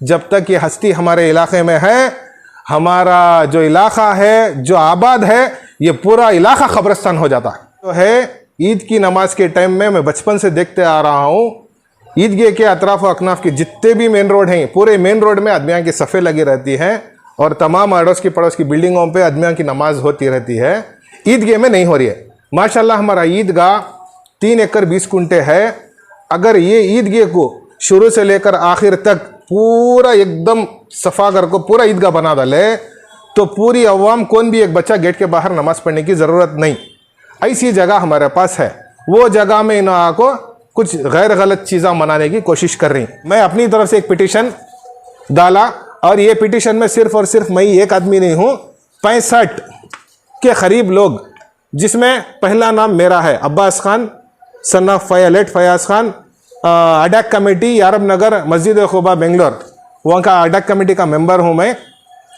जब तक ये हस्ती हमारे इलाके में है, हमारा जो इलाका है, जो आबाद है, ये पूरा इलाका कब्रिस्तान हो जाता है। तो है ईद की नमाज के टाइम में मैं बचपन से देखते आ रहा हूँ, ईदगाह के अतराफ व अकनाफ के जितने भी मेन रोड हैं, पूरे मेन रोड में आदमियों की सफ़े लगी रहती हैं और तमाम अड़ोस की पड़ोस की बिल्डिंगों पे आदमियों की नमाज होती रहती है। ईदगाह में नहीं हो रही है। माशाल्लाह हमारा ईदगाह 3 एकड़ 20 कुंटे है। अगर ये ईदगाह को शुरू से लेकर आखिर तक पूरा एकदम सफा कर को पूरा ईदगाह बना डाले तो पूरी अवाम, कौन भी एक बच्चा गेट के बाहर नमाज पढ़ने की ज़रूरत नहीं। ऐसी जगह हमारे पास है। वो जगह में इन को कुछ गैर गलत चीज़ें मनाने की कोशिश कर रही। मैं अपनी तरफ से एक पिटीशन डाला और ये पिटीशन में सिर्फ और सिर्फ मैं एक आदमी नहीं हूँ, 65 के करीब लोग, जिसमें पहला नाम मेरा है Abbas Khan, son of Fayaz Khan, ad hoc committee Yarab Nagar Masjid Quba Bangalore, वहाँ का अडैक कमेटी का मेंबर हूँ मैं।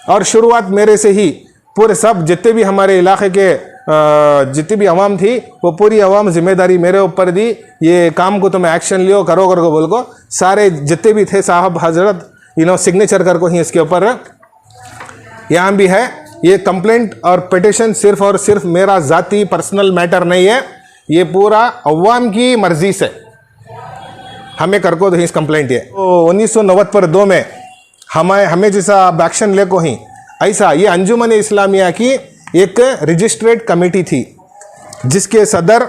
और शुरुआत मेरे से ही पूरे सब जितने भी हमारे इलाके के जितनी भी अवाम थी वो पूरी अवाम जिम्मेदारी मेरे ऊपर दी। ये काम को तुम्हें एक्शन लियो, करो करो बोल को सारे जितने भी थे साहब हजरत सिग्नेचर कर को ही इसके ऊपर यहाँ भी है। ये कंप्लेंट और पिटिशन सिर्फ और सिर्फ मेरा ज़ाती पर्सनल मैटर नहीं है, ये पूरा अवाम की मर्जी से हमें कर को इस कंप्लेंट है। तो 1990 पर 2 में हमें जैसा अब एक्शन ले को ही ऐसा ये अंजुमन इस्लामिया की एक रजिस्ट्रेड कमेटी थी, जिसके सदर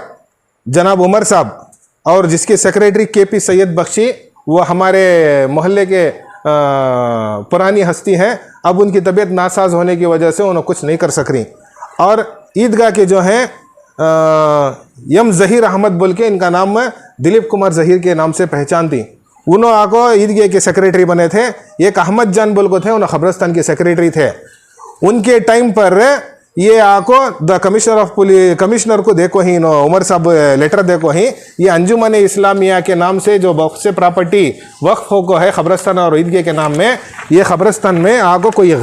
जनाब उमर साहब और जिसके सेक्रेटरी केपी सैयद बख्शी, वो हमारे मोहल्ले के पुरानी हस्ती हैं। अब उनकी तबीयत नासाज होने की वजह से उन्हें कुछ नहीं कर सक रही। और ईदगाह के जो हैं यम ज़हीर अहमद बोल के, इनका नाम दिलीप कुमार ज़हीर के नाम से पहचान थी। उन्होंने आको ईदगाह के सेक्रेटरी बने थे। एक अहमद जान बोल को थे, उन्हें खबरस्तान के सेक्रेटरी थे। उनके टाइम पर ये आको the commissioner of police, commissioner को देखो ही उमर साहब लेटर देखो ही, ये अंजुमन इस्लामिया के नाम से जो वक्फ से प्रॉपर्टी वक्फ हो को है खबरस्तान और ईदगाह के नाम में, ये खबरस्तान में आको कोई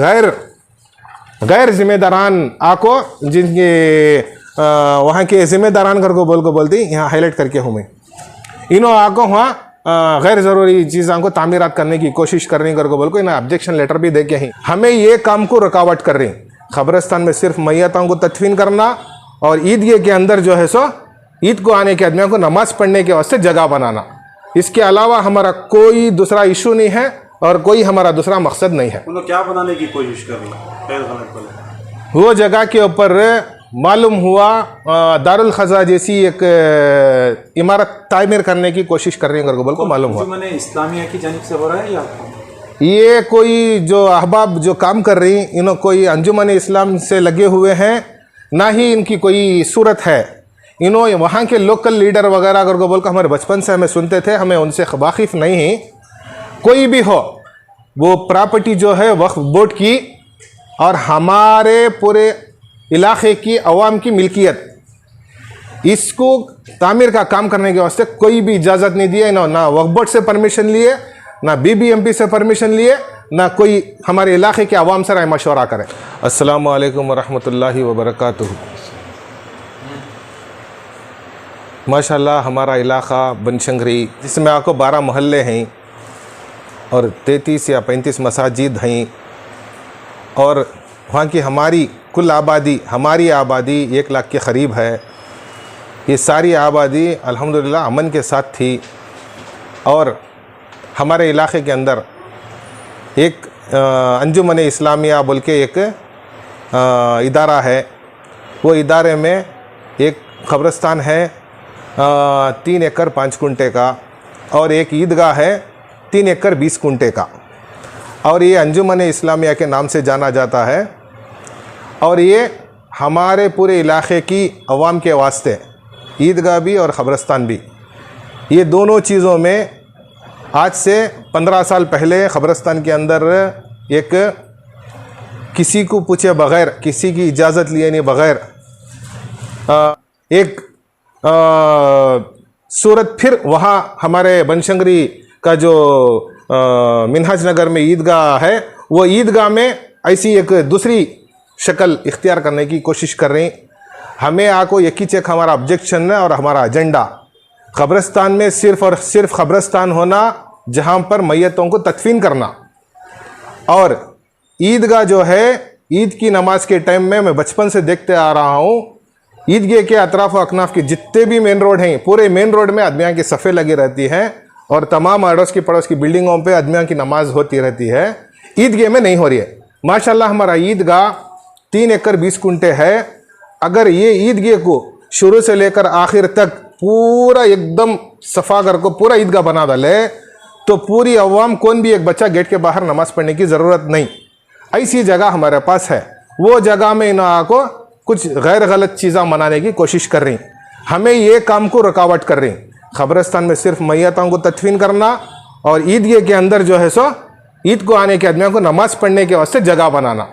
गैर जिम्मेदारान आको, जिनके वहाँ के जिम्मेदारान कर को बोलती यहाँ हाईलाइट करके हूँ मैं, इन्हों आको वहाँ गैर ज़रूरी चीज़ों को तामीरात करने की कोशिश करने कर को बोल को इन्हें ऑब्जेक्शन लेटर भी दे के ही हमें ये काम को रुकावट कर रही। खबरस्तान में सिर्फ मैयतों को तदफीन करना और ईदगाह के अंदर जो है सो ईद को आने के आदमियों को नमाज पढ़ने के वास्ते जगह बनाना, इसके अलावा हमारा कोई दूसरा इशू नहीं है और कोई हमारा दूसरा मकसद नहीं है। उन्होंने क्या बनाने की कोशिश कर रही? वो जगह के ऊपर मालूम हुआ दारुल खजा जैसी एक इमारत तामीर करने की कोशिश कर रही है, बोल को मालूम हुआ। मैंने इस्लामिया की जानिब से हो रहा है या ये कोई जो अहबाब जो काम कर रही, इन्हों कोई अंजुमन इस्लाम से लगे हुए हैं, ना ही इनकी कोई सूरत है। इन्हों वहाँ के लोकल लीडर वगैरह अगर को बोल कर हमारे बचपन से हमें सुनते थे, हमें उनसे वाकिफ़ नहीं है। कोई भी हो, वो प्रॉपर्टी जो है वक्फ बोर्ड की और हमारे पूरे इलाके की अवाम की मिल्कियत, इसको तामीर का काम करने के वास्ते कोई भी इजाज़त नहीं दिया। ना वक्फ बोर्ड से परमिशन लिए, ना बीबीएमपी से परमिशन लिए, ना कोई हमारे इलाके के अवाम से राय मशवरा करे। अस्सलामु अलैकुम वरहमतुल्लाहि वबरकातुहू। माशाल्लाह हमारा इलाका बनशंकरी, जिसमें आपको 12 मोहल्ले हैं और 33 या 35 मसाजिद हैं और वहाँ की हमारी कुल आबादी, हमारी आबादी 1 लाख के करीब है। ये सारी आबादी अल्हम्दुलिल्लाह अमन के साथ थी और हमारे इलाके के अंदर एक अंजुमन इस्लामिया बोल के एक इदारा है। वो इदारे में एक क़ब्रिस्तान है 3 एकड़ 5 कुंटे का और एक ईदगाह है 3 एकड़ 20 कुंटे का, और ये अंजुमन इस्लामिया के नाम से जाना जाता है। और ये हमारे पूरे इलाके की अवाम के वास्ते ईदगाह भी और क़ब्रिस्तान भी, ये दोनों चीज़ों में आज से 15 साल पहले क़ब्रिस्तान के अंदर एक किसी को पूछे बग़ैर, किसी की इजाज़त लिए नहीं बग़ैर एक सूरत फिर वहाँ हमारे बनशंकरी का जो मिनहाज नगर में ईदगाह है, वो ईदगाह में ऐसी एक दूसरी शक्ल इख्तियार करने की कोशिश कर रही। हमें आको एक ही चेक हमारा ऑब्जेक्शन है और हमारा एजेंडा क़ब्रिस्तान में सिर्फ़ और सिर्फ क़ब्रिस्तान होना, जहाँ पर मैयतों को तदफीन करना, और ईदगाह जो है, ईद की नमाज के टाइम में मैं बचपन से देखते आ रहा हूँ, ईदगाह के अतराफ व अकनाफ के जितने भी मेन रोड हैं, पूरे मेन रोड में आदमियों की सफ़े लगी रहती हैं और तमाम अड़ोस की पड़ोस की बिल्डिंगों पे आदमियों की नमाज होती रहती है। ईदगाह में नहीं हो रही है। माशाल्लाह हमारा ईदगाह 3 एकड़ 20 कुंटे है। अगर ये ईदगाह को शुरू से लेकर आखिर तक पूरा एकदम सफा कर को पूरा ईदगाह बना डाले तो पूरी अवाम, कौन भी एक बच्चा गेट के बाहर नमाज पढ़ने की ज़रूरत नहीं। ऐसी जगह हमारे पास है। वो जगह में इन को कुछ गैर गलत चीज़ें मनाने की कोशिश कर रही, हमें ये काम को रुकावट कर रही। ख़बरस्तान में सिर्फ मैयतों को तदफीन करना और ईदगाह के अंदर जो है सो ईद को आने के आदमियों को नमाज पढ़ने के वास्ते जगह बनाना,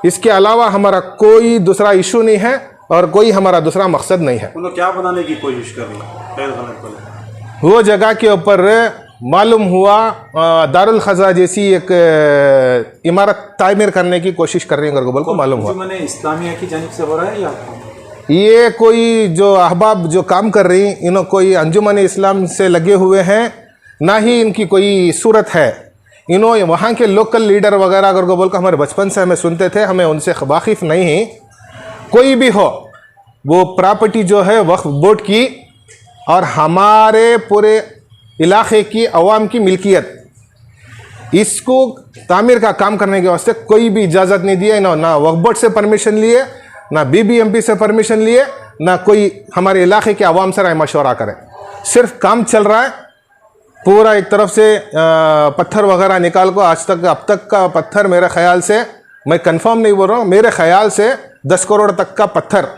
इसके अलावा हमारा कोई दूसरा इशू नहीं है और कोई हमारा दूसरा मकसद नहीं है। उन्होंने क्या बनाने की कोशिश कर रही खैर गलत पहले? वो जगह के ऊपर मालूम हुआ दारुल खजा जैसी एक इमारत तामीर करने की कोशिश कर रही है। गरगोबल को मालूम हुआ मैंने इस्लामिया की जानिब से हो रहा है या ये कोई जो अहबाब जो काम कर रही, इन्हों कोई अंजुमन इस्लाम से लगे हुए हैं, ना ही इनकी कोई सूरत है। इन्हों वहाँ के लोकल लीडर वगैरह अगर को बोल कर हमारे बचपन से हमें सुनते थे, हमें उनसे वाकिफ़ नहीं है। कोई भी हो, वो प्रॉपर्टी जो है वक्फ बोर्ड की और हमारे पूरे इलाके की अवाम की मिल्कियत, इसको तामीर का काम करने के वास्ते कोई भी इजाज़त नहीं दिया। ना वक्फ बोर्ड से परमिशन लिए, ना BBMP से परमिशन लिए, ना कोई हमारे इलाके के अवाम से राय मशवरा करे। सिर्फ काम चल रहा है पूरा। एक तरफ से पत्थर वगैरह निकाल को आज तक, अब तक का पत्थर मेरे ख्याल से, मैं कंफर्म नहीं बोल रहा हूँ, मेरे ख्याल से 10 करोड़ तक का पत्थर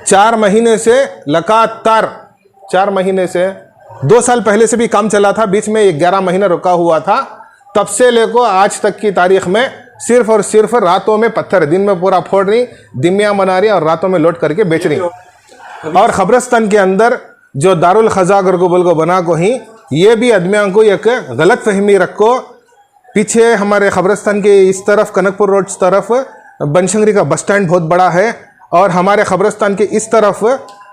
4 महीने से लगातार, 4 महीने से 2 साल पहले से भी काम चला था, बीच में 11 महीने रुका हुआ था। तब से लेकर आज तक की तारीख में सिर्फ और सिर्फ रातों में पत्थर, दिन में पूरा फोड़ रही, दिमिया बना रही और रातों में लोड करके बेच रही। और खबरस्तान के अंदर जो दारुल खजा गरगोबल को बना को ही, ये भी आदमियों को एक गलत फहमी रखो। पीछे हमारे खबरस्तान के इस तरफ कनकपुर रोड तरफ बनशंकरी का बस स्टैंड बहुत बड़ा है और हमारे खबरस्तान के इस तरफ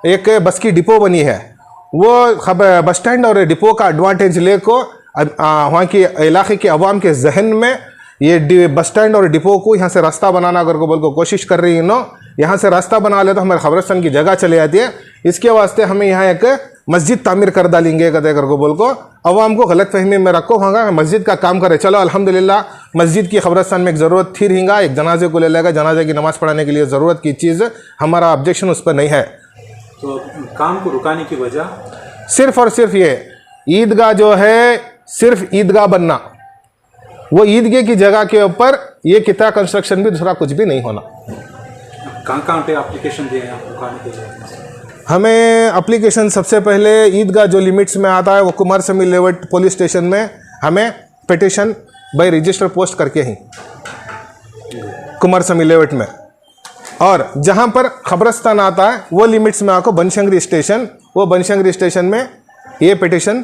एक बस की डिपो बनी है। वो बस स्टैंड और डिपो का एडवांटेज लेको वहाँ के इलाके के अवाम के जहन में ये बस स्टैंड और डिपो को यहाँ से रास्ता बनाना अगर को बोल को कोशिश कर रही है। नो, यहाँ से रास्ता बना ले तो हमारे खबरस्तान की जगह चले जाती है। इसके वास्ते हमें यहाँ एक मस्जिद तामीर कर डालेंगे कहते कर को बोल को अवाम को गलत फहमी में रखो, वहाँ मस्जिद का काम करे। चलो अल्हम्दुलिल्लाह मस्जिद की खबरस्तान में एक ज़रूरत थी रहेगा, एक जनाजे को ले लेगा, जनाजे की नमाज़ पढ़ाने के लिए ज़रूरत की चीज़, हमारा ऑब्जेक्शन उस पर नहीं है। तो काम को रुकाने की वजह सिर्फ और सिर्फ ये ईदगाह जो है, सिर्फ ईदगाह बनना, वो ईदगाह की जगह के ऊपर ये कितना कंस्ट्रक्शन भी दूसरा कुछ भी नहीं होना। कहाँ पे एप्लीकेशन दिए हैं आप रुकाने के लिए? हमें एप्लीकेशन सबसे पहले ईदगाह जो लिमिट्स में आता है वो कुमार समी लेवट पुलिस स्टेशन में हमें पिटिशन बाय रजिस्टर पोस्ट करके ही कुमार समी लेवट में, और जहाँ पर खबरस्तान आता है वो लिमिट्स में आको बनशंकरी स्टेशन, वो बनशंकरी स्टेशन में ये पिटिशन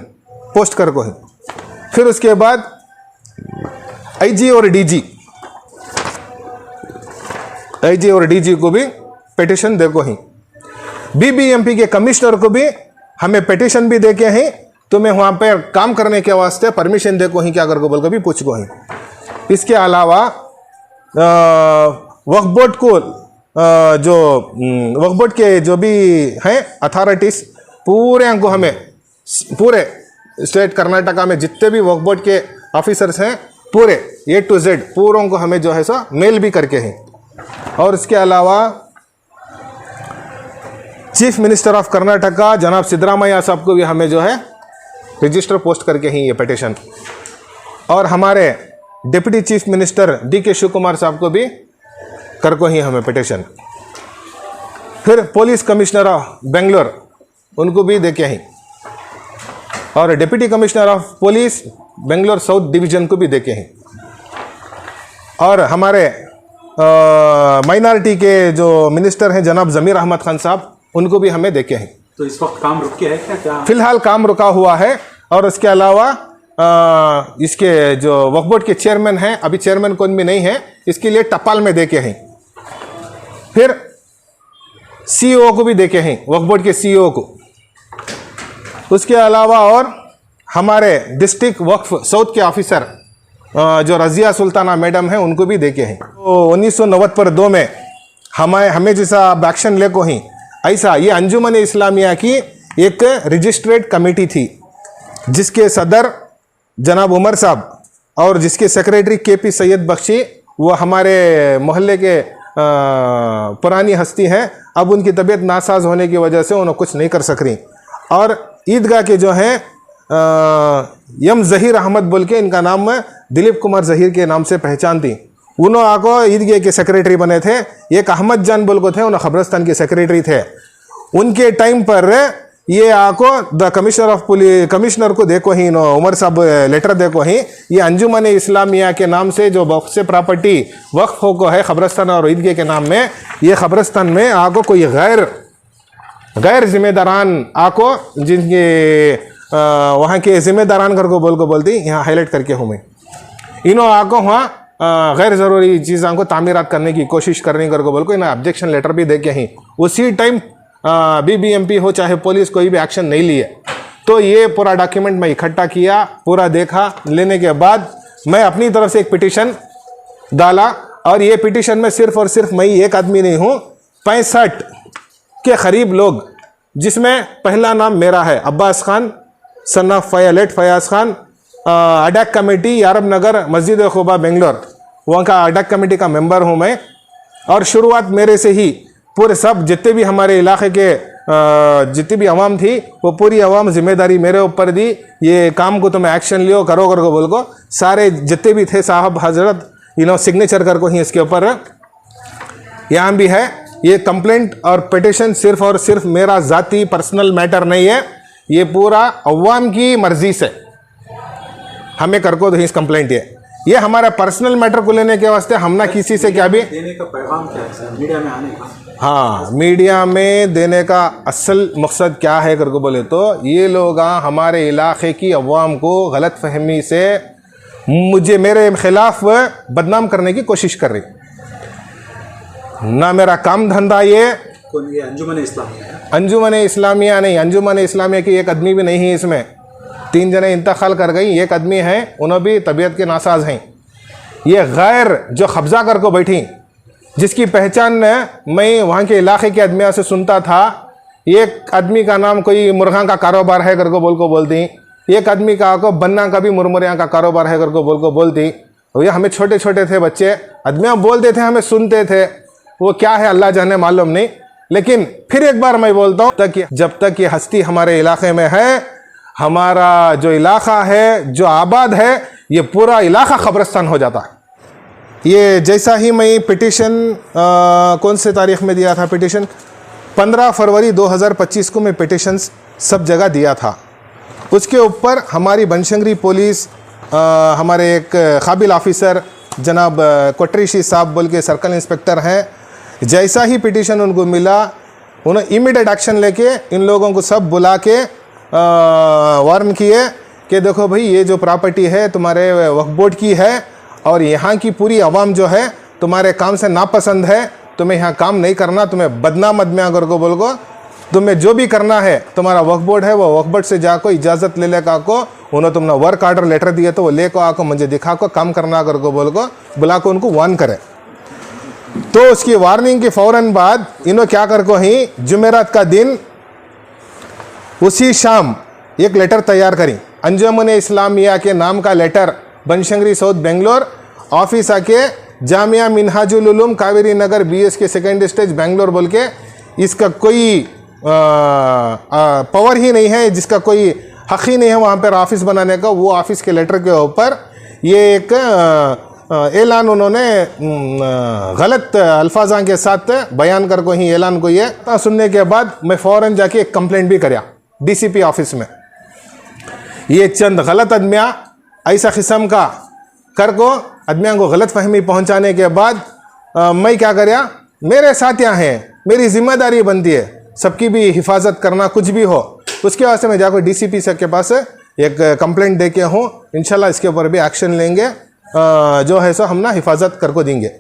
पोस्ट कर को ही। फिर उसके बाद IG और DG को भी पिटिशन दे को ही। BBMP के कमिश्नर को भी हमें पिटिशन भी दे के हैं, तुम्हें वहाँ पर काम करने के वास्ते परमिशन दे को ही क्या कर को बोल को भी पूछ को ही। इसके अलावा वक्फ बोर्ड को जो वक्फ बोर्ड के जो भी हैं अथॉरिटीज़ पूरे को हमें, पूरे स्टेट कर्नाटका में जितने भी वक्फ बोर्ड के ऑफिसर्स हैं पूरे A to Z पूरों को हमें जो है सो मेल भी करके हैं। और इसके अलावा चीफ मिनिस्टर ऑफ कर्नाटका जनाब सिद्धरामैया साहब को भी हमें जो है रजिस्टर पोस्ट करके ही ये पिटिशन, और हमारे deputy chief minister DK Shiv Kumar साहब को भी कर को ही हमें पिटिशन। फिर पुलिस कमिश्नर ऑफ बेंगलोर उनको भी देखे ही, और deputy commissioner of police Bangalore south division को भी देखे हैं, और हमारे माइनॉरिटी के जो मिनिस्टर हैं जनाब ज़मीर अहमद खान साहब उनको भी हमें देखे हैं। तो इस वक्त काम रुक गया है क्या? फिलहाल काम रुका हुआ है। और उसके अलावा इसके जो वक्फ बोर्ड के चेयरमैन हैं, अभी चेयरमैन कौन भी नहीं है, इसके लिए टपाल में देखे हैं। फिर CEO को भी देखे हैं, वक्फ बोर्ड के CEO को। उसके अलावा और हमारे डिस्ट्रिक्ट वक्फ साउथ के ऑफिसर जो रजिया सुल्ताना मैडम है उनको भी देखे हैं। तो 1992 में हमें जैसा अब एक्शन ले को ही ऐसा ये अंजुमन इस्लामिया की एक रजिस्ट्रेड कमेटी थी जिसके सदर जनाब उमर साहब और जिसके सेक्रेटरी केपी सैयद बख्शी, वो हमारे मोहल्ले के पुरानी हस्ती हैं। अब उनकी तबीयत नासाज होने की वजह से उन्हें कुछ नहीं कर सक रही। और ईदगाह के जो हैं यम ज़हीर अहमद बोल के, इनका नाम दिलीप कुमार ज़हीर के नाम से पहचान थी। उन्होंने आको ईदगाह के सेक्रेटरी बने थे। एक अहमद जान बोल को थे, उन्हें खबरस्तान के सेक्रेटरी थे। उनके टाइम पर ये आको the commissioner of police, commissioner को देखो ही उमर साहब लेटर देखो ही, ये अंजुमन इस्लामिया के नाम से जो बहुत से प्रॉपर्टी वक्फ हो को है खबरस्तान और ईदगाह के नाम में, ये खबरस्तान में आको कोई गैर जिम्मेदारान आको, जिनके वहाँ के जिम्मेदारान कर को बोलती यहाँ हाईलाइट करके हूँ मैं, इन्हों आको वहाँ गैर ज़रूरी चीज़ों को तामीरात करने की कोशिश करने कर को बोल को इन्हें ऑब्जेक्शन लेटर भी दे के ही उसी टाइम बीबीएमपी हो चाहे पुलिस कोई भी एक्शन नहीं लिए। तो ये पूरा डॉक्यूमेंट मैं इकट्ठा किया, पूरा देखा, लेने के बाद मैं अपनी तरफ से एक पिटीशन डाला। और ये पिटीशन में सिर्फ और सिर्फ मैं एक आदमी नहीं हूँ, 65 के करीब लोग, जिसमें पहला नाम मेरा है Abbas Khan son of late Fayaz Khan, ad hoc committee Yarab Nagar Masjid Quba Bangalore, वहाँ का अडैक कमेटी का मेंबर हूँ मैं। और शुरुआत मेरे से ही पूरे सब जितने भी हमारे इलाके के जितनी भी आवाम थी वो पूरी आवाम जिम्मेदारी मेरे ऊपर दी, ये काम को तुम्हें एक्शन लियो करो को बोल को सारे जितने भी थे साहब हजरत सिग्नेचर कर को ही इसके ऊपर यहाँ भी है। ये कंप्लेंट और पिटीशन सिर्फ और सिर्फ मेरा ज़ाती पर्सनल मैटर नहीं है, ये पूरा अवाम की मर्जी से हमें कर को इस कंप्लेंट ये हमारा पर्सनल मैटर को लेने के वास्ते हम ना किसी से क्या भी देने का पैगाम क्या है सर, मीडिया में आने का? हाँ, मीडिया में देने का असल मकसद क्या है कर को बोले तो ये लोग हमारे इलाके की अवाम को गलत फहमी से मेरे खिलाफ बदनाम करने की कोशिश कर रही। ना मेरा काम धंधा ये अंजुमन इस्लामिया है? अंजुमन इस्लामिया नहीं, अंजुमन इस्लामिया की एक आदमी भी नहीं है इसमें, 3 जने इंतकाल कर गई, एक आदमी है उन्हें भी तबीयत के नासाज हैं। ये गैर जो कब्जा कर को बैठी, जिसकी पहचान मैं वहाँ के इलाके के आदमियों से सुनता था। एक आदमी का नाम कोई मुर्गा का कारोबार है कर को बोलती, एक आदमी का को बन्ना का भी मुरमुरिया का कारोबार है कर को बोलती। भैया हमें छोटे छोटे थे बच्चे, आदमियाँ बोलते थे, हमें सुनते थे, वो क्या है अल्लाह जाने मालूम नहीं। लेकिन फिर एक बार मैं बोलता हूँ, जब तक ये हस्ती हमारे इलाके में है, हमारा जो इलाका है जो आबाद है, ये पूरा इलाका खबरस्तान हो जाता है। ये जैसा ही मैं पिटीशन कौन से तारीख में दिया था, पिटीशन 15 फरवरी 2025 को मैं पिटीशन सब जगह दिया था। उसके ऊपर हमारी बनशंकरी पुलिस हमारे एक काबिल ऑफिसर जनाब कोटरीशी साहब बोल के सर्कल इंस्पेक्टर हैं, जैसा ही पिटीशन उनको मिला उन्होंने इमीडिएट एक्शन लेके इन लोगों को सब बुला के वार्न किए कि देखो भाई ये जो प्रॉपर्टी है तुम्हारे वक्फ बोर्ड की है और यहाँ की पूरी आवाम जो है तुम्हारे काम से नापसंद है, तुम्हें यहाँ काम नहीं करना, तुम्हें बदनाम अदमिया कर को बोल को, तुम्हें जो भी करना है तुम्हारा वक्फ बोर्ड है वो वक्फ बोर्ड से जाको इजाज़त ले ले का को, उन्होंने तुमने वर्क ऑर्डर लेटर दिए तो वो ले को आको मुझे दिखा को काम करना कर को बोल को बुला को उनको वार्न करे। तो उसकी वार्निंग के फ़ौरन बाद इन्हों क्या कर को ही जुमेरात का दिन उसी शाम एक लेटर तैयार करी, अंजुमन इस्लामिया के नाम का letter, Banashankari south Bangalore, office आके जामिया मिनहाजुल उलूम कावेरी नगर BS के सेकेंड स्टेज बेंगलोर बोल के, इसका कोई पावर ही नहीं है, जिसका कोई हक़ ही नहीं है वहाँ पर ऑफिस बनाने का, वो ऑफिस के लेटर के ऊपर ये एक ऐलान उन्होंने गलत अल्फाजा के साथ बयान कर को ही ऐलान को ये सुनने के बाद मैं फ़ौरन जाके एक कंप्लेंट भी कराया DCP ऑफिस में। ये चंद गलत आदमियाँ ऐसा किस्म का कर को आदमियों को गलत फहमी पहुँचाने के बाद मैं क्या कराया, मेरे साथ यहाँ हैं, मेरी जिम्मेदारी बनती है सबकी भी हिफाजत करना, कुछ भी हो उसके वास्ते मैं जाकर DCP सर के पास एक कंप्लेंट दे के हूँ। इंशाल्लाह इसके ऊपर भी एक्शन लेंगे, जो है सो हम ना हिफाजत कर को देंगे।